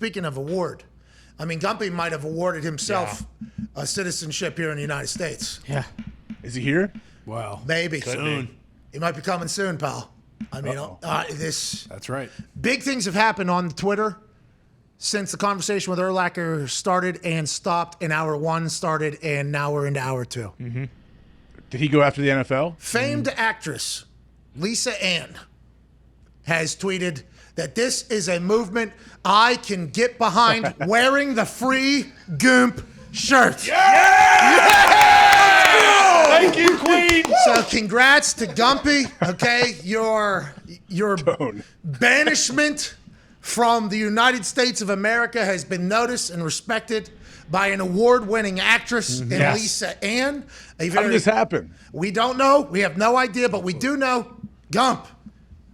speaking of award, I mean, Gumpy might have awarded himself a citizenship here in the United States. Yeah. Is he here? Wow. Maybe. Soon. He might be coming soon, pal. I mean, That's right. big things have happened on Twitter since the conversation with Urlacher started and stopped, and hour 1 started, and now we're into hour 2. Mm-hmm. Did he go after the NFL? Famed actress Lisa Ann has tweeted that this is a movement I can get behind, wearing the free Gump shirt. Thank you, Queen. So congrats to Gumpy. Okay, your banishment from the United States of America has been noticed and respected by an award-winning actress in Lisa Ann. How did this happen? We don't know. We have no idea, but we do know. Gump,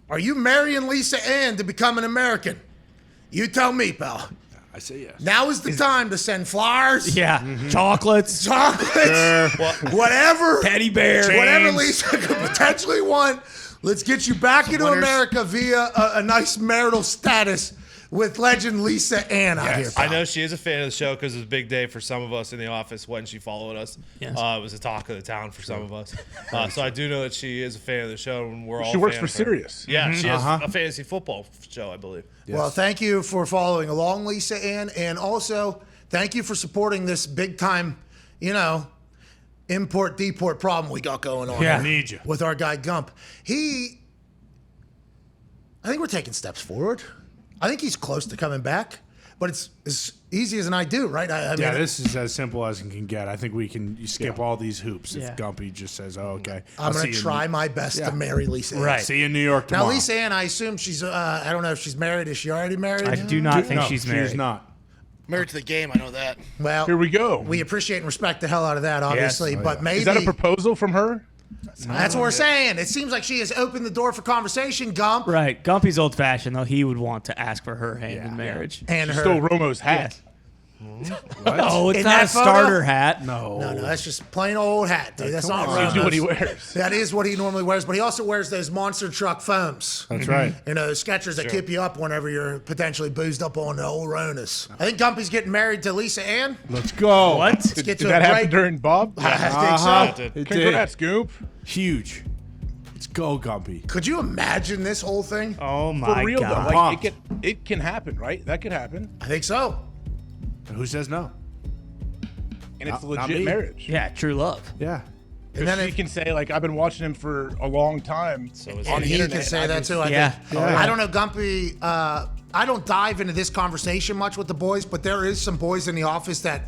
are you marrying Lisa Ann to become an American? You tell me, pal. I say yes. Now is the time to send flowers. Yeah. Chocolates. Whatever. Teddy bears. Whatever Lisa could potentially want. Let's get you back into America via a nice marital status with legend Lisa Ann out here. I know she is a fan of the show because it was a big day for some of us in the office when she followed us. Yes. It was a talk of the town for some of us. So I do know that she is a fan of the show, and we're all. She works fans for of her. Sirius. Yeah, she has a fantasy football show, I believe. Well, thank you for following along, Lisa Ann, and also thank you for supporting this big time, import-deport problem we got going on. Yeah. Need you. With our guy Gump. I think we're taking steps forward. I think he's close to coming back, but it's as easy as an I do, right? I mean, this is as simple as it can get. I think we can skip all these hoops if Gumpy just says, "Oh, okay." I'm going to try my best to marry Lisa Ann. Right. See you in New York tomorrow. Now, Lisa Ann, I assume she's, I don't know if she's married. Is she already married? I do not think she's married. She's not. Married to the game, I know that. Well, Here we go. we appreciate and respect the hell out of that, obviously, but maybe. Is that a proposal from her? That's what we're saying. It seems like she has opened the door for conversation, Gump. Right. Gumpy's old-fashioned, though. He would want to ask for her hand in marriage. And She her. stole Romo's hat. No, it's In not that a starter photo? hat. No, that's just plain old hat, dude. That's not That's Romo's. what he wears. That is what he normally wears, but he also wears those monster truck foams. That's right. Those Skechers that keep you up whenever you're potentially boozed up on the old Ronas. I think Gumpy's getting married to Lisa Ann. Let's go. What? Let's Did get to that a happen break. during Bob? I think so. It did. Congrats, Goop. Huge. Let's go, Gumpy. Could you imagine this whole thing? Oh, For my real, God. though. Like, Pumped. it can happen, right? That could happen. I think so. And who says no? And it's Not legit me. marriage. Yeah, true love. Yeah. And then She can say, like, I've been watching him for a long time. So is and he. he internet, can say I that just- too. I Yeah. think. Yeah. I don't know, Gumpy. I don't dive into this conversation much with the boys, but there is some boys in the office that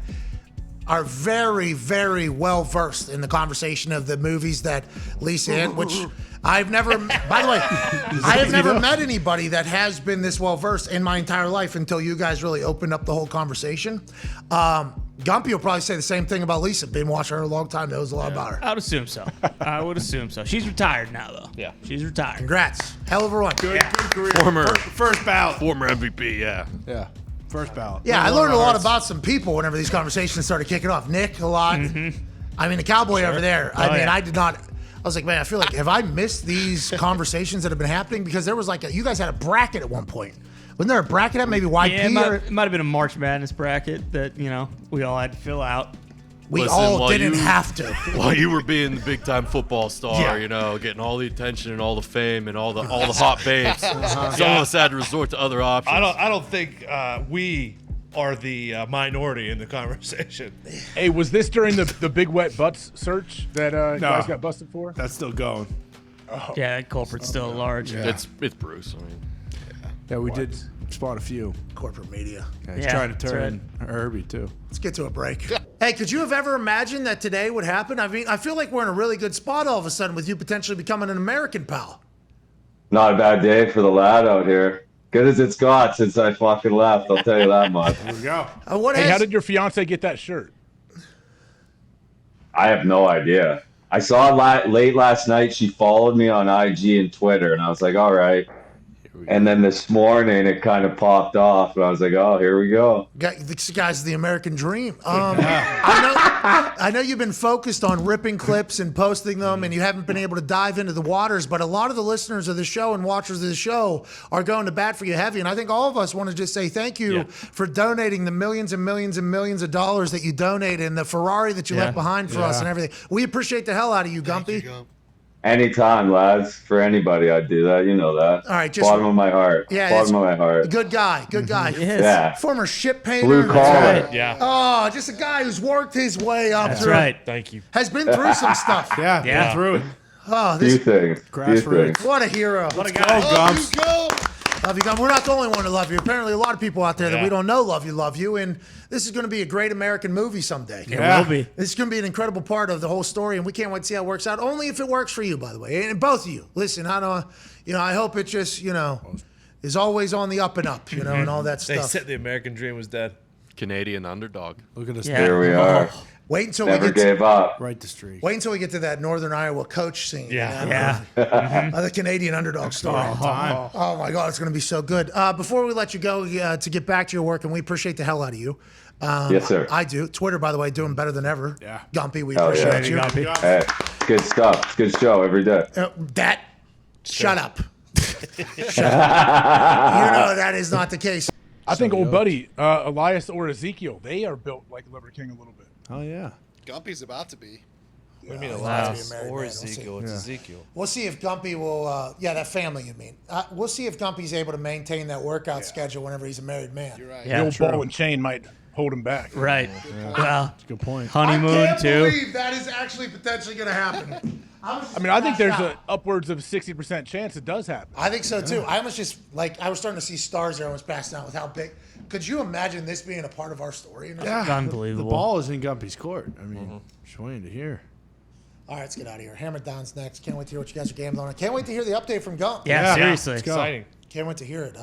are very, very well versed in the conversation of the movies that Lisa Ann, which I've never. By the way, I have never met anybody that has been this well versed in my entire life until you guys really opened up the whole conversation. Gumpy will probably say the same thing about Lisa. Been watching her a long time, knows a lot about her. I would assume so. I would assume so. She's retired now, though. Yeah. She's retired. Congrats, hell of a run. Good career. First ballot. Former MVP, yeah. Yeah. First ballot. Yeah, I learned a lot about some people whenever these conversations started kicking off. Nick, a lot. I mean, the cowboy over there. I mean, I did not. I was like, man, I feel like, have I missed these conversations that have been happening? Because there was like, you guys had a bracket at one point. Wasn't there a bracket at maybe YP? Yeah, it might have been a March Madness bracket that, we all had to fill out. We Listen, all while didn't you- have to. While you were being the big time football star, Yeah. getting all the attention and all the fame and all the hot babes, some of us had to resort to other options. I don't think we are the minority in the conversation. Hey, was this during the big wet butts search that guys got busted for? That's still going. Yeah, that culprit's still large. Yeah. It's Bruce. I mean, Yeah, we did spot a few. Corporate media. Yeah, he's Yeah, trying to that's turn Herbie, too. Let's get to a break. Hey, could you have ever imagined that today would happen? I mean, I feel like we're in a really good spot all of a sudden with you potentially becoming an American, pal. Not a bad day for the lad out here. Good as it's got since I fucking left, I'll tell you that much. There we go. Hey, how did your fiance get that shirt? I have no idea. I saw it late last night. She followed me on IG and Twitter, and I was like, all right. And then this morning it kind of popped off, and I was like, "Oh, here we go." This guy's the American dream. I know you've been focused on ripping clips and posting them, and you haven't been able to dive into the waters. But a lot of the listeners of the show and watchers of the show are going to bat for you heavy. And I think all of us want to just say thank you for donating the millions and millions and millions of dollars that you donated, and the Ferrari that you left behind for us, and everything. We appreciate the hell out of you, Gumpy. Anytime, lads. For anybody, I'd do that. You know that. All right, just bottom of my heart. Yeah, bottom of my heart. Good guy. Good guy. Yeah. Former ship painter. Blue collar. Yeah. Oh, just a guy who's worked his way up That's through. right. Thank you. Has been through some stuff. Yeah. Through it. Oh, Few this. things. Grassroots. What a hero. What a guy. Gumps. Love you, Gump. We're not the only one to love you. Apparently, a lot of people out there that we don't know love you. And this is going to be a great American movie someday. It will be. This is going to be an incredible part of the whole story, and we can't wait to see how it works out. Only if it works for you, by the way, and both of you. Listen, I know, I hope it just, is always on the up and up, and all that They stuff. said the American dream was dead. Canadian underdog. Look at us. Yeah. Here we are. Wait until Never we get gave up. Right the streak. Wait until we get to that Northern Iowa coach scene. Yeah. The Canadian underdog story. Oh my God, it's going to be so good. Before we let you go, to get back to your work, and we appreciate the hell out of you. Yes, sir. I do. Twitter, by the way, doing better than ever. Yeah. Gumpy, we Hell appreciate yeah. you. Gumpy. Hey, good stuff. It's a good show every day. Shut up. Shut up. That is not the case. I think old buddy Elias or Ezekiel, they are built like Liver King a little bit. Oh yeah. Gumpy's about to be. What do you mean, Wow. Elias Married or man, we'll see. Ezekiel? It's Ezekiel. We'll see if Gumpy will, that family you mean. We'll see if Gumpy's able to maintain that workout schedule whenever he's a married man. You're right. The Yeah, old true. ball and chain might hold him back. Right. Well, Good point. honeymoon I can't too. believe that is actually potentially going to happen. I think there's a upwards of 60% chance it does happen. I think so too. I almost just I was starting to see stars there. I was passing out with how big. Could you imagine this being a part of our story? Yeah. Unbelievable. The ball is in Gumpy's court. I mean, just waiting to hear. All right, let's get out of here. Hammer Down's next. Can't wait to hear what you guys are gambling on. Can't wait to hear the update from Gump. Yeah, seriously. let's go. Exciting. Can't wait to hear it.